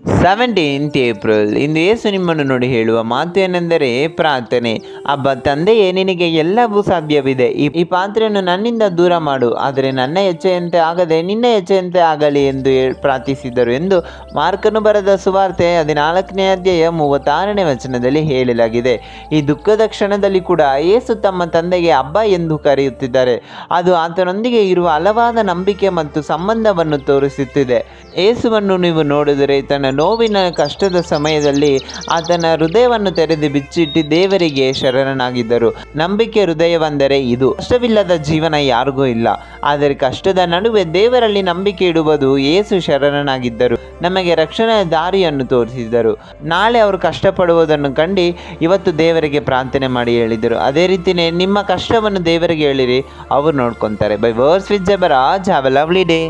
17th April. ಇಂದು ಯೇಸು ನಿಮ್ಮನ್ನು ನೋಡಿ ಹೇಳುವ ಮಾತು ಏನೆಂದರೆ ಪ್ರಾರ್ಥನೆ. ಅಬ್ಬಾ ತಂದೆಯೇ, ನಿನಗೆ ಎಲ್ಲವೂ ಸಾಧ್ಯವಿದೆ. ಈ ಪಾತ್ರೆಯನ್ನು ನನ್ನಿಂದ ದೂರ ಮಾಡು, ಆದರೆ ನನ್ನ ಇಚ್ಛೆಯಂತೆ ಆಗದೆ ನಿನ್ನ ಇಚ್ಛೆಯಂತೆ ಆಗಲಿ ಎಂದು ಪ್ರಾರ್ಥಿಸಿದರು ಎಂದು ಮಾರ್ಕನು ಬರೆದ ಸುವಾರ್ತೆ 14ನೇ ಅಧ್ಯಾಯ 36ನೇ ವಚನದಲ್ಲಿ ಹೇಳಲಾಗಿದೆ. ಈ ದುಃಖದ ಕ್ಷಣದಲ್ಲಿ ಕೂಡ ಯೇಸು ತಮ್ಮ ತಂದೆಗೆ ಅಬ್ಬಾ ಎಂದು ಕರೆಯುತ್ತಿದ್ದಾರೆ. ಅದು ಆತನೊಂದಿಗೆ ಇರುವ ಹಲವಾದ ನಂಬಿಕೆ ಮತ್ತು ಸಂಬಂಧವನ್ನು ತೋರಿಸುತ್ತಿದೆ. ಯೇಸುವನ್ನು ನೀವು ನೋಡಿದರೆ ತನ್ನ ನೋವಿನ ಕಷ್ಟದ ಸಮಯದಲ್ಲಿ ಆತನ ಹೃದಯವನ್ನು ತೆರೆದು ಬಿಚ್ಚಿಟ್ಟು ದೇವರಿಗೆ ಶರಣನಾಗಿದ್ದರು. ನಂಬಿಕೆ ಹೃದಯವೆಂದರೆ ಇದು. ಕಷ್ಟವಿಲ್ಲದ ಜೀವನ ಯಾರಿಗೂ ಇಲ್ಲ, ಆದರೆ ಕಷ್ಟದ ನಡುವೆ ದೇವರಲ್ಲಿ ನಂಬಿಕೆ ಇಡುವುದು ಯೇಸು ಶರಣನಾಗಿದ್ದರು. ನಮಗೆ ರಕ್ಷಣೆಯ ದಾರಿಯನ್ನು ತೋರಿಸಿದರು. ನಾಳೆ ಅವರು ಕಷ್ಟಪಡುವುದನ್ನು ಕಂಡು ಇವತ್ತು ದೇವರಿಗೆ ಪ್ರಾರ್ಥನೆ ಮಾಡಿ ಹೇಳಿದರು. ಅದೇ ರೀತಿಯೇ ನಿಮ್ಮ ಕಷ್ಟವನ್ನು ದೇವರಿಗೆ ಹೇಳಿರಿ, ಅವರು ನೋಡ್ಕೊತಾರೆ. ಬೈ ವರ್ಸ್ with Jabaraj. Have a lovely day.